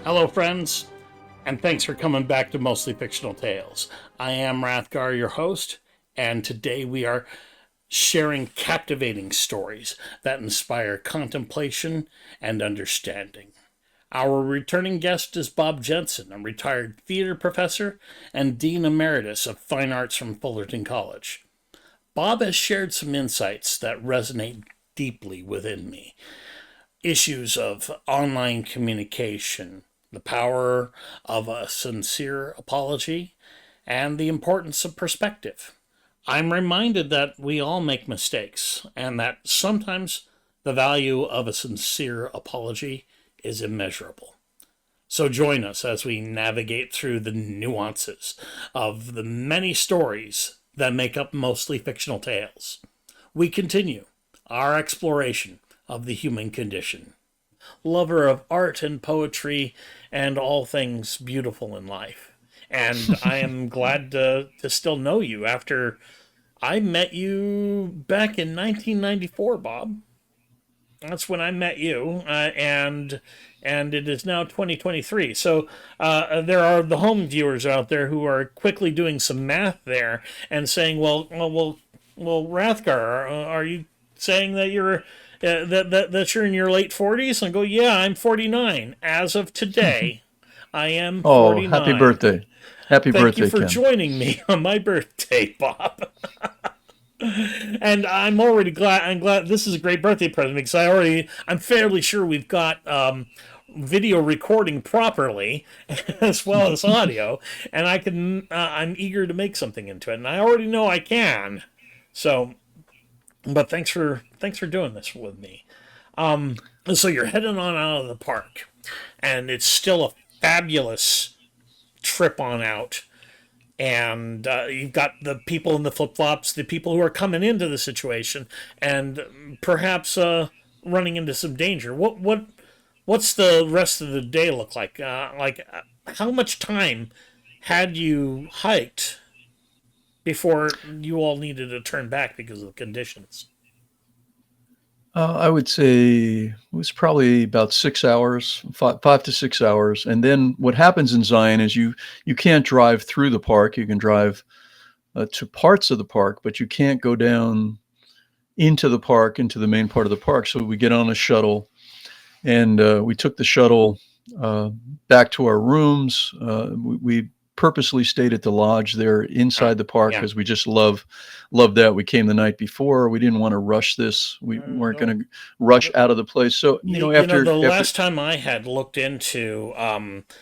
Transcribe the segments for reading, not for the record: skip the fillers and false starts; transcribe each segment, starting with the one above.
Hello, friends, and thanks for coming back to Mostly Fictional Tales. I am Rathgar, your host, and today we are sharing captivating stories that inspire contemplation and understanding. Our returning guest is Bob Jensen, a retired theater professor and Dean Emeritus of Fine Arts from Fullerton College. Bob has shared some insights that resonate deeply within me. Issues of online communication, the power of a sincere apology, and the importance of perspective. I'm reminded that we all make mistakes and that sometimes the value of a sincere apology is immeasurable. So join us as we navigate through the nuances of the many stories that make up mostly fictional tales. We continue our exploration of the human condition. Lover of art and poetry and all things beautiful in life. And I am glad to still know you after I met you back in 1994, Bob. That's when I met you, and it is now 2023. So there are the home viewers out there who are quickly doing some math there and saying, well, Rathgar, are you saying that that you're in your late 40s? And I go, yeah, I'm 49 as of today. I am Oh, happy 49. birthday. Happy Thank you birthday, for Ken. joining me on my birthday, Bob. And I'm already glad. I'm glad this is a great birthday present because I'm fairly sure we've got video recording properly as well as audio, and I'm eager to make something into it, and I already know I can. So, but thanks for doing this with me. So you're heading on out of the park, and it's still a fabulous trip on out, and you've got the people in the flip flops, the people who are coming into the situation, and perhaps running into some danger. What's the rest of the day look like? How much time had you hiked before you all needed to turn back because of the conditions? I would say it was probably about 6 hours, 5 to 6 hours. And then what happens in Zion is you can't drive through the park. You can drive to parts of the park, but you can't go down into the park, into the main part of the park. So we get on a shuttle, and we took the shuttle uh, back to our rooms. We purposely stayed at the lodge there inside the park Yeah. because we just love that. We came the night before. We didn't want to rush this. We weren't No. going to rush out of the place. So The after last time I had looked into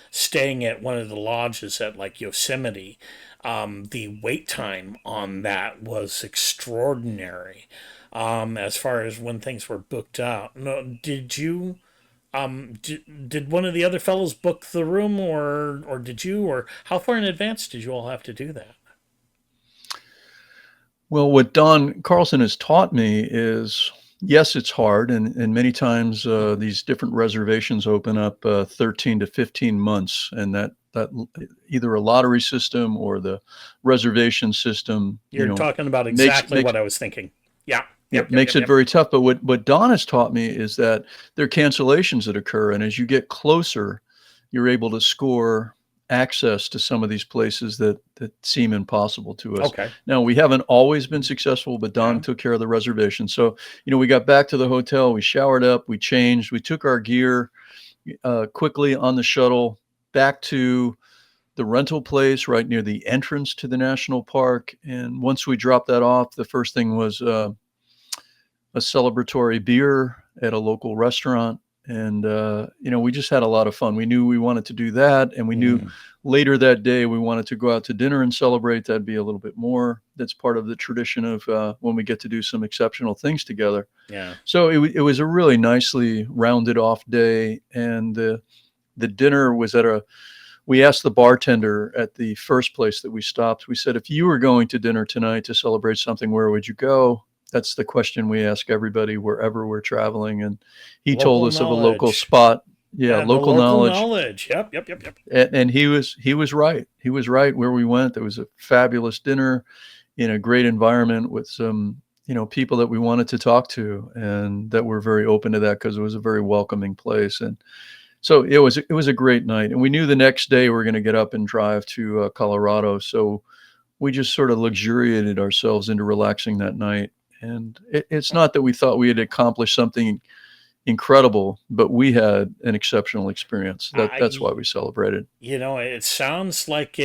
staying at one of the lodges at like Yosemite, the wait time on that was extraordinary. As far as when things were booked out. No, did one of the other fellows book the room, or did you, or how far in advance did you all have to do that? Well, what Don Carlson has taught me is yes, it's hard, and many times these different reservations open up 13 to 15 months, and either a lottery system or the reservation system, You're talking about makes exactly makes what I was thinking. Yeah. Yep, Yep. Yep. makes Yep. it Yep. very tough. But what Don has taught me is that there are cancellations that occur, and as you get closer, you're able to score access to some of these places that seem impossible to us. Okay. Now, we haven't always been successful, but Don Yeah. took care of the reservation. So, we got back to the hotel, we showered up, we changed, we took our gear quickly on the shuttle back to the rental place right near the entrance to the national park. And once we dropped that off, the first thing was a celebratory beer at a local restaurant. And, we just had a lot of fun. We knew we wanted to do that. And we knew Mm, later that day we wanted to go out to dinner and celebrate. That'd be a little bit more. That's part of the tradition of when we get to do some exceptional things together. yeah. So it was a really nicely rounded off day. And the dinner was we asked the bartender at the first place that we stopped. We said, if you were going to dinner tonight to celebrate something, where would you go? That's the question we ask everybody wherever we're traveling. And he told Local us of a local knowledge. spot. Yeah, Yeah, the local local knowledge. knowledge. Yep. Yep. Yep. Yep. And he was right. He was right where we went. There was a fabulous dinner in a great environment with some, people that we wanted to talk to and that were very open to that because it was a very welcoming place. And So it was a great night, and we knew the next day we were going to get up and drive to Colorado. So we just sort of luxuriated ourselves into relaxing that night. And it's not that we thought we had accomplished something incredible, but we had an exceptional experience. That's why I, we celebrated. it sounds like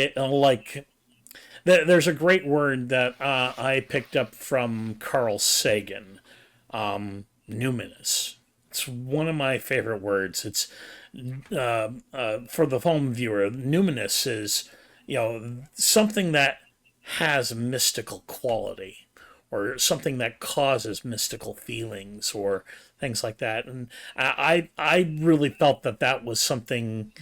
there's a great word that I picked up from Carl Sagan, numinous. It's one of my favorite words. It's for the home viewer, numinous is something that has mystical quality, or something that causes mystical feelings, or things like that. And I really felt that that was something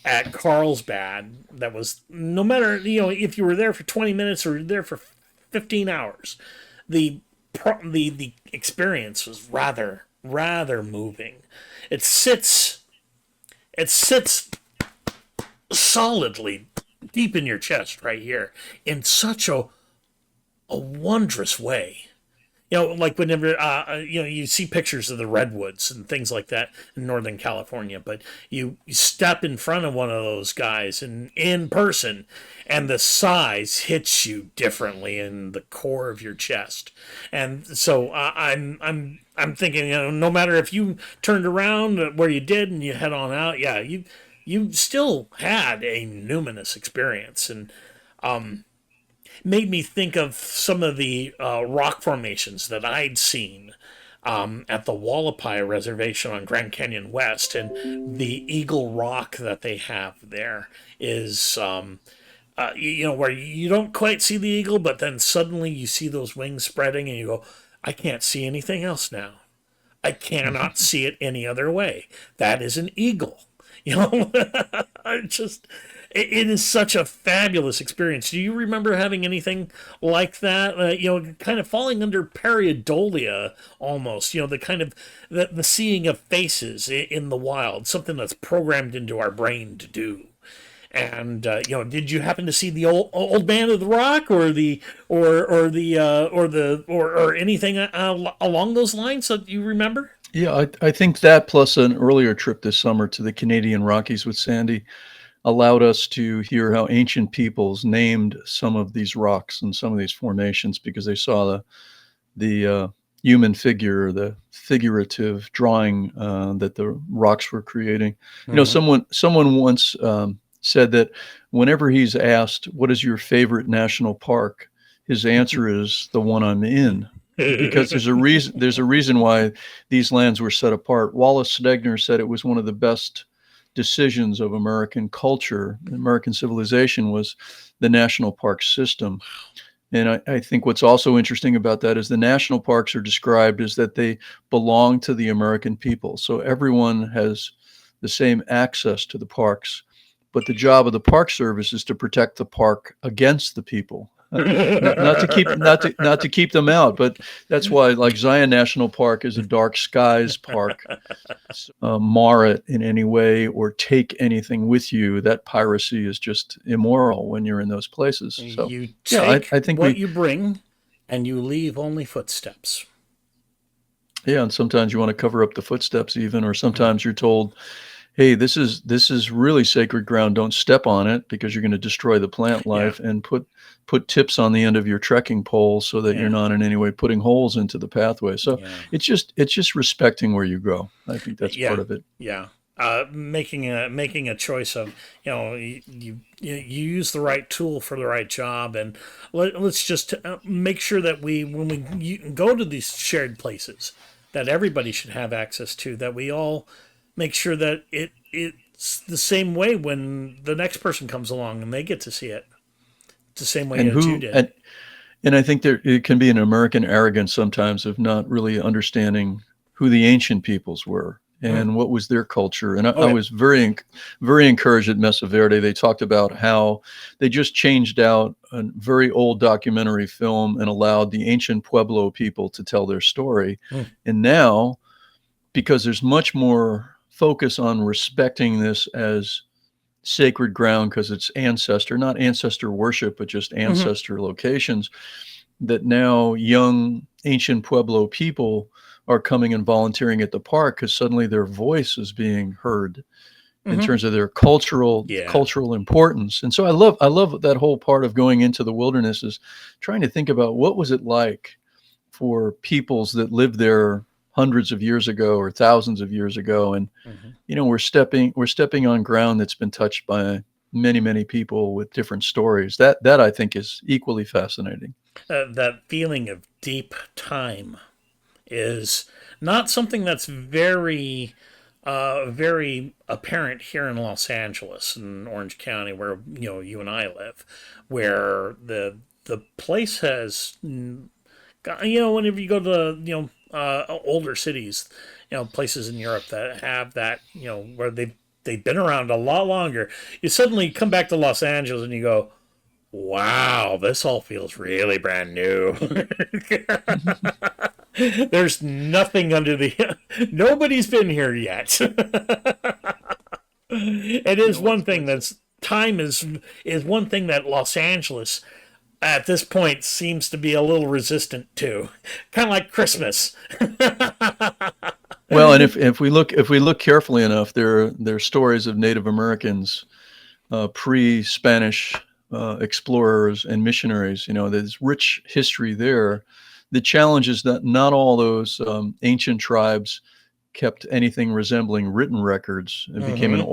at Carlsbad that was, no matter if you were there for 20 minutes or there for 15 hours, the the experience was rather moving. It sits it sits solidly deep in your chest right here in such a wondrous way. Like whenever you see pictures of the redwoods and things like that in Northern California, but you step in front of one of those guys in person, and the size hits you differently in the core of your chest. And so I'm thinking, no matter if you turned around where you did and you head on out, yeah, you still had a numinous experience. And made me think of some of the rock formations that I'd seen at the Wallapai Reservation on Grand Canyon West, and the Eagle Rock that they have there is, where you don't quite see the eagle, but then suddenly you see those wings spreading, and you go, I can't see anything else now. I cannot see it any other way. That is an eagle. I just it is such a fabulous experience. Do you remember having anything like that? Kind of falling under pareidolia almost. The kind of the seeing of faces in the wild, something that's programmed into our brain to do. And did you happen to see the old man of the rock, or the or anything along those lines that you remember? Yeah, I think that plus an earlier trip this summer to the Canadian Rockies with Sandy allowed us to hear how ancient peoples named some of these rocks and some of these formations because they saw the human figure, the figurative drawing that the rocks were creating. Mm-hmm. Someone once said that whenever he's asked, "What is your favorite national park?" his answer is the one I'm in. Because there's a reason. There's a reason why these lands were set apart. Wallace Stegner said it was one of the best decisions of American culture, American civilization, was the national park system. And I think what's also interesting about that is the national parks are described as that they belong to the American people. So everyone has the same access to the parks. But the job of the Park Service is to protect the park against the people. Not to keep them out, but that's why, like, Zion National Park is a dark skies park. Mar it in any way or take anything with you, that piracy is just immoral when you're in those places. So You yeah, take I think what you bring, and you leave only footsteps. yeah, and sometimes you want to cover up the footsteps even, or sometimes you're told, hey, this is really sacred ground. Don't step on it because you're going to destroy the plant Yeah, life, and put tips on the end of your trekking pole so that you're yeah, not in any way putting holes into the pathway. So yeah, it's just respecting where you go. I think that's yeah, part of it. yeah. Making a choice of, you use the right tool for the right job. And let's just make sure that when we go to these shared places that everybody should have access to, that we all make sure that it's the same way when the next person comes along and they get to see it. It's the same way And as you who did. and I think there it can be an American arrogance sometimes of not really understanding who the ancient peoples were Mm. and what was their culture. And I Oh, was very encouraged at Mesa Verde. They talked about how they just changed out a very old documentary film and allowed the ancient Pueblo people to tell their story. yeah. And now, because there's much more focus on respecting this as sacred ground because it's ancestor, not ancestor worship, but just Mm-hmm. ancestor locations, that now young ancient Pueblo people are coming and volunteering at the park because suddenly their voice is being heard in Hmm. terms of their cultural Yeah. cultural importance. And so I love that whole part of going into the wilderness is trying to think about what was it like for peoples that lived there hundreds of years ago or thousands of years ago. And Hmm. we're stepping on ground that's been touched by many people with different stories. That I think is equally fascinating. That feeling of deep time is not something that's very apparent here in Los Angeles and Orange County, where you and I live, where the place has whenever you go to older cities, places in Europe that have that where they've been around a lot longer, you suddenly come back to Los Angeles and you go, wow, this all feels really brand new. There's nothing under the. Nobody's been here yet. It is one thing that's time is one thing that Los Angeles at this point seems to be a little resistant to, kind of like Christmas. Well, and if we look carefully enough, there are stories of Native Americans, pre-Spanish explorers and missionaries. There's rich history there. The challenge is that not all those ancient tribes kept anything resembling written records. It became an Mm-hmm.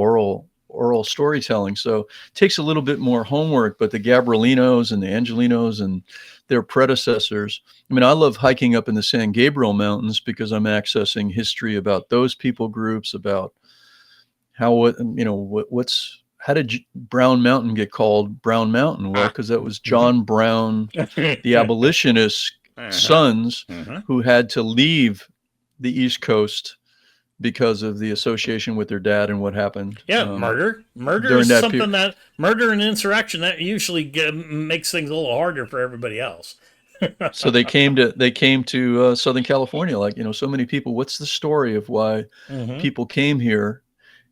oral storytelling. So it takes a little bit more homework. But the Gabrielinos and the Angelinos and their predecessors. I mean, I love hiking up in the San Gabriel Mountains because I'm accessing history about those people groups, about what's how did Brown Mountain get called Brown Mountain? Well, Ah. because that was Mm-hmm. John Brown, the abolitionist Uh-huh. sons Uh-huh. who had to leave the East Coast because of the association with their dad and what happened Yeah, murder during is that period. something that murder and insurrection that usually makes things a little harder for everybody else. So they came to Southern California, like so many people. What's the story of why Mm-hmm. people came here,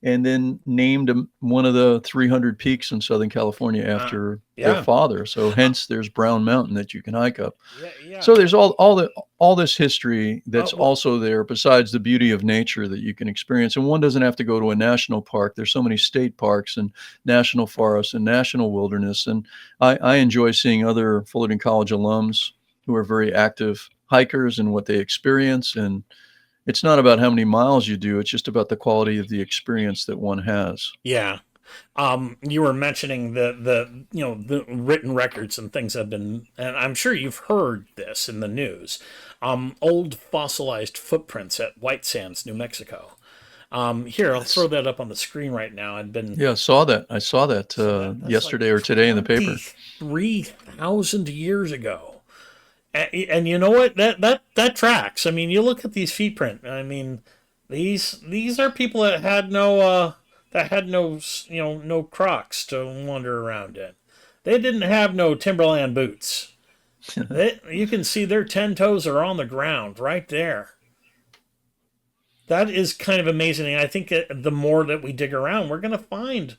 and then named one of the 300 peaks in Southern California after their Yeah. father. So hence there's Brown Mountain that you can hike up. Yeah. Yeah. So there's all this history that's Well, also there besides the beauty of nature that you can experience. And one doesn't have to go to a national park. There's so many state parks and national forests and national wilderness. And I enjoy seeing other Fullerton College alums who are very active hikers and what they experience. And it's not about how many miles you do. It's just about the quality of the experience that one has. yeah. You were mentioning the written records and things have been, and I'm sure you've heard this in the news. Old fossilized footprints at White Sands, New Mexico. Here, I'll throw Yes. that up on the screen right now. Yeah, I saw that So that's like yesterday or today in the paper. 23,000 years ago. And you know what? That tracks. I mean, you look at these feet print. I mean, these are people that had no no Crocs to wander around in. They didn't have no Timberland boots. You can see their 10 toes are on the ground right there. That is kind of amazing. And I think the more that we dig around, we're going to find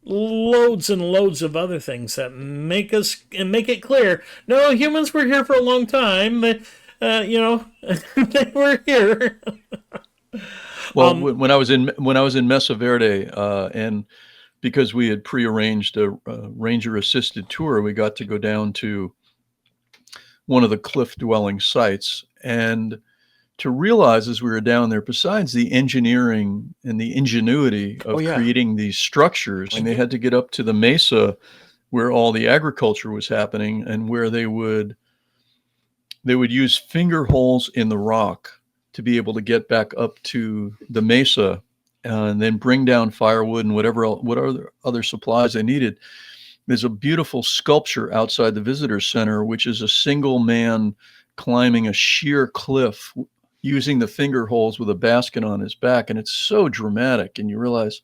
loads and loads of other things that make it clear. No, humans were here for a long time. They were here. Well, Um, when I was in Mesa Verde, and because we had prearranged a ranger assisted tour, we got to go down to one of the cliff dwelling sites and to realize as we were down there, besides the engineering and the ingenuity oh of yeah. creating these structures, and they had to get up to the mesa where all the agriculture was happening and where they would use finger holes in the rock to be able to get back up to the mesa and then bring down firewood and what other supplies they needed. There's a beautiful sculpture outside the visitor center, which is a single man climbing a sheer cliff using the finger holes with a basket on his back. And it's so dramatic. And you realize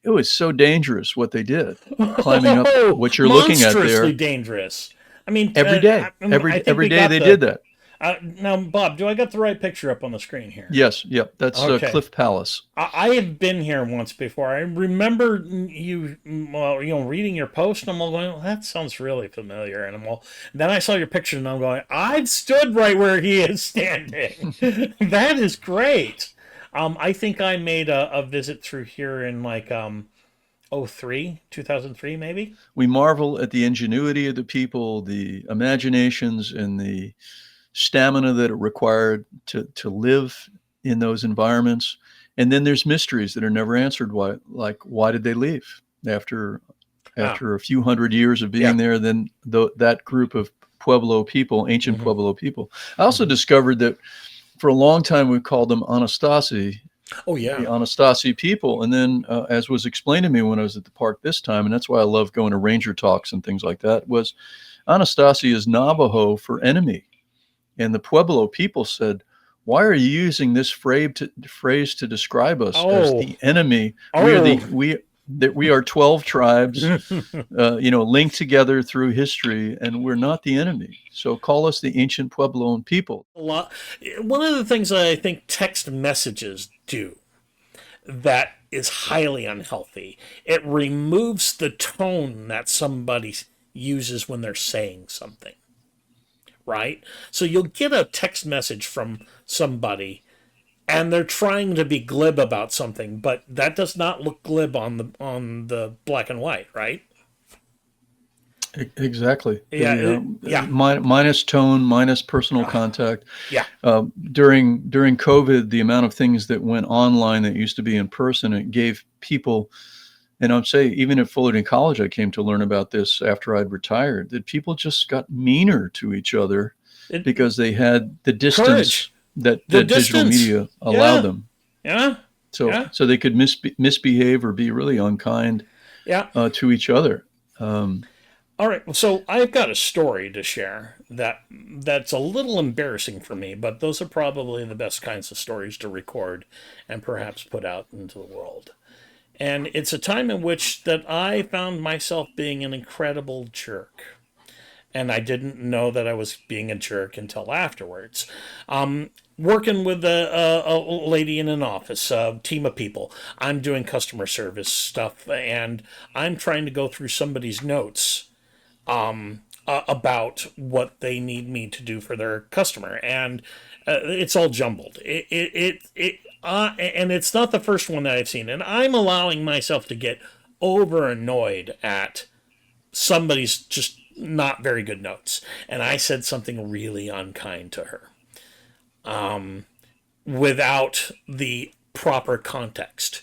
it was so dangerous what they did, climbing up Oh, what you're looking at monstrously there dangerous. I mean, every day. I think Every they day got they did that. Now, Bob, do I got the right picture up on the screen here? Yes, yep, that's Okay. Cliff Palace. I have been here once before. I remember you, well, reading your post, and I'm all going, well, that sounds really familiar. And I'm all, then I saw your picture, and I'm going, I've stood right where he is standing. That is great. I think I made a visit through here in like 03, 2003, maybe. We marvel at the ingenuity of the people, the imaginations, and the stamina that it required to live in those environments. And then there's mysteries that are never answered. Why did they leave after Ah, a few hundred years of yeah. being there? Then that group of Pueblo people, ancient Hmm. Pueblo people. I also Hmm. discovered that for a long time we called them Anastasi, Oh, the yeah. Anastasi people. And then, as was explained to me when I was at the park this time, and that's why I love going to ranger talks and things like that, was Anastasi is Navajo for enemy. And the Pueblo people said, "Why are you using this phrase to describe us as Oh, the enemy? We are oh. we are 12 tribes, linked together through history, and we're not the enemy. So call us the ancient Puebloan people." A lot. One of the things that I think text messages do that is highly unhealthy, it removes the tone that somebody uses when they're saying something, right? So you'll get a text message from somebody and they're trying to be glib about something, but that does not look glib on the black and white, right? Exactly. Yeah, The yeah, minus tone, minus personal contact. yeah. During COVID, the amount of things that went online that used to be in person, it gave people, and I'd say even at Fullerton College, I came to learn about this after I'd retired, that people just got meaner to each other It, because they had the distance courage, the that digital distance. media allowed Yeah, them. yeah, yeah, So they could misbehave or be really unkind yeah. to each other. Um, All right, so I've got a story to share that's a little embarrassing for me, but those are probably the best kinds of stories to record and perhaps put out into the world. And it's a time in which that I found myself being an incredible jerk. And I didn't know that I was being a jerk until afterwards. Working with a lady in an office, a team of people. I'm doing customer service stuff, and I'm trying to go through somebody's notes about what they need me to do for their customer, and it's all jumbled. And it's not the first one that I've seen, and I'm allowing myself to get over annoyed at somebody's just not very good notes, and I said something really unkind to her without the proper context,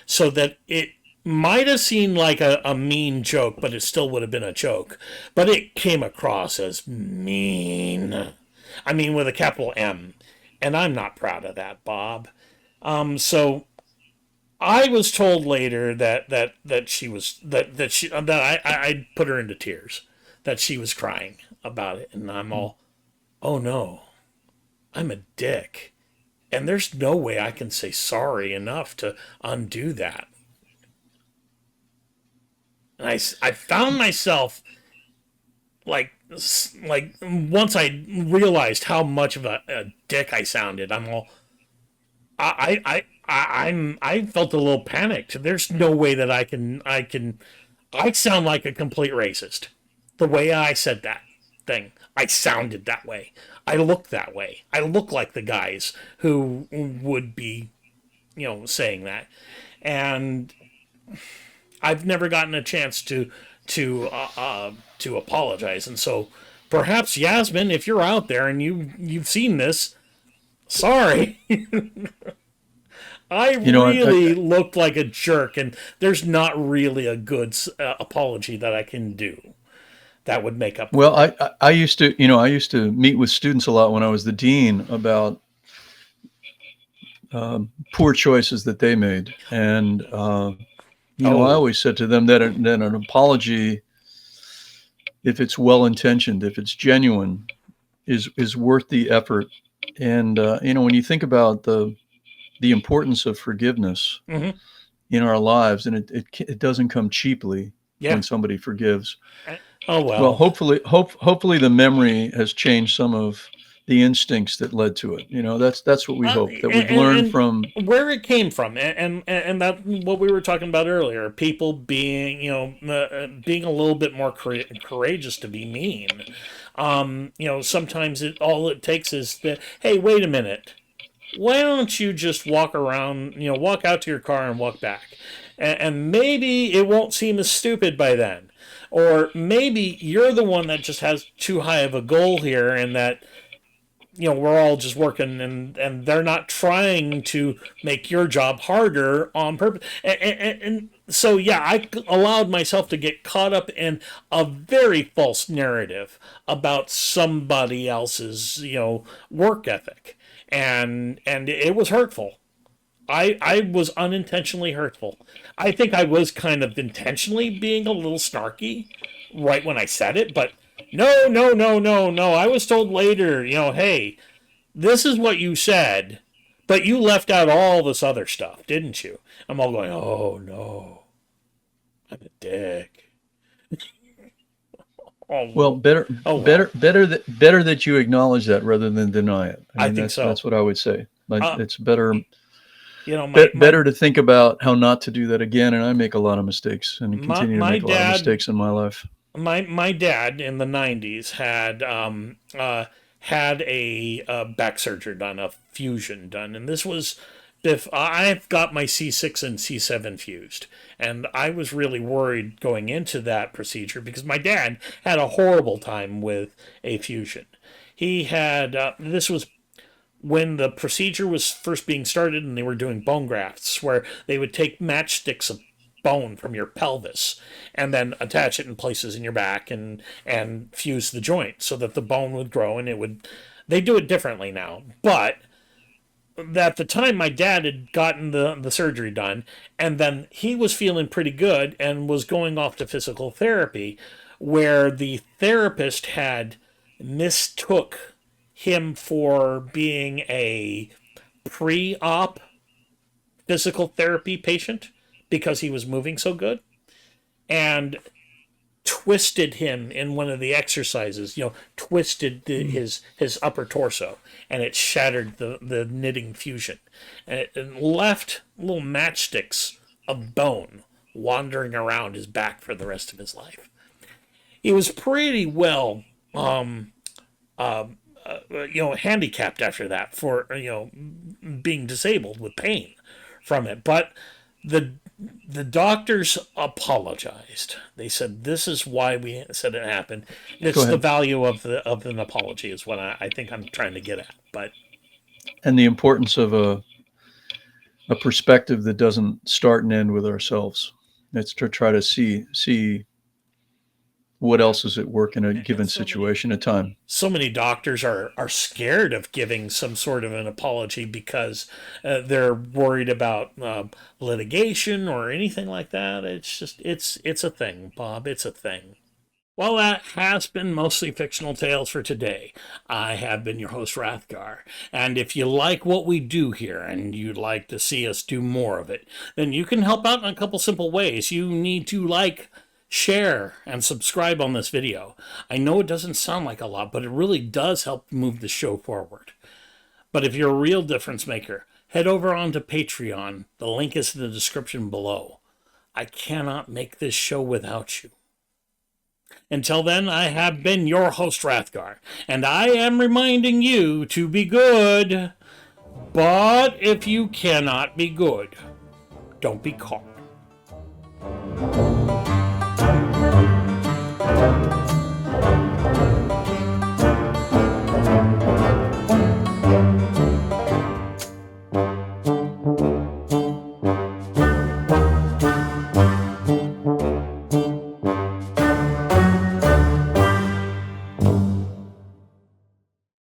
so that it might have seemed like a mean joke, but it still would have been a joke. But it came across as mean. I mean, with a capital M. And I'm not proud of that, Bob. So I was told later that she was that I put her into tears, that she was crying about it, and I'm all, oh no, I'm a dick, and there's no way I can say sorry enough to undo that. And I found myself like once I realized how much of a dick I sounded, I'm all I felt a little panicked. There's no way that I sound like a complete racist. The way I said that thing, I sounded that way. I look that way. I look like the guys who would be, saying that. And I've never gotten a chance to apologize. And so perhaps Yasmin, if you're out there and you've seen this, sorry. I you know, really looked like a jerk, and there's not really a good apology that I can do that would make up well, for it. I used to, I used to meet with students a lot when I was the dean about poor choices that they made, and I Oh, always said to them that an apology, if it's well intentioned, if it's genuine, is worth the effort. And when you think about the importance of forgiveness mm-hmm. in our lives, and it doesn't come cheaply Yeah. when somebody forgives. Oh Well, well. hopefully the memory has changed some of the instincts that led to it. That's what we hope, that we've learned from where it came from, and that what we were talking about earlier. People being, being a little bit more courageous to be mean. Sometimes all it takes is that, hey, wait a minute. Why don't you just walk around, walk out to your car and walk back? And maybe it won't seem as stupid by then. Or maybe you're the one that just has too high of a goal here, and that, we're all just working, and they're not trying to make your job harder on purpose. And so, yeah, I allowed myself to get caught up in a very false narrative about somebody else's, work ethic. And it was hurtful. I was unintentionally hurtful. I think I was kind of intentionally being a little snarky right when I said it, but no, no, no, no, no. I was told later, hey, this is what you said, but you left out all this other stuff, didn't you? I'm all going, oh, no, I'm a dick. Oh, well, better that you acknowledge that rather than deny it. I think so. That's what I would say. Like, it's better. Better to think about how not to do that again. And I make a lot of mistakes and continue to make a lot of mistakes in my life. My dad in the 90s had a back surgery done, a fusion done, and this was if I've got my C6 and C7 fused, and I was really worried going into that procedure because my dad had a horrible time with a fusion. He had this was when the procedure was first being started, and they were doing bone grafts where they would take matchsticks of bone from your pelvis and then attach it in places in your back and fuse the joint so that the bone would grow, and they do it differently now. But at the time, my dad had gotten the surgery done, and then he was feeling pretty good and was going off to physical therapy, where the therapist had mistook him for being a pre-op physical therapy patient because he was moving so good, and twisted him in one of the exercises, twisted his upper torso, and it shattered the knitting fusion, and it left little matchsticks of bone wandering around his back for the rest of his life. He was pretty well handicapped after that for, being disabled with pain from it. But the doctors apologized. They said, this is why we said it happened. It's the value of an apology is what I think I'm trying to get at. But and the importance of a perspective that doesn't start and end with ourselves. It's to try to see what else is at work in a given situation at time. So many doctors are scared of giving some sort of an apology because they're worried about litigation or anything like that. It's just, it's a thing, Bob. It's a thing. Well, that has been Mostly Fictional Tales for today. I have been your host, Rathgar. And if you like what we do here and you'd like to see us do more of it, then you can help out in a couple simple ways. You need to share and subscribe on this video. I know it doesn't sound like a lot, but it really does help move the show forward. But if you're a real difference maker, head over onto Patreon. The link is in the description below. I cannot make this show without you. Until then, I have been your host, Rathgar, and I am reminding you to be good. But if you cannot be good, don't be caught.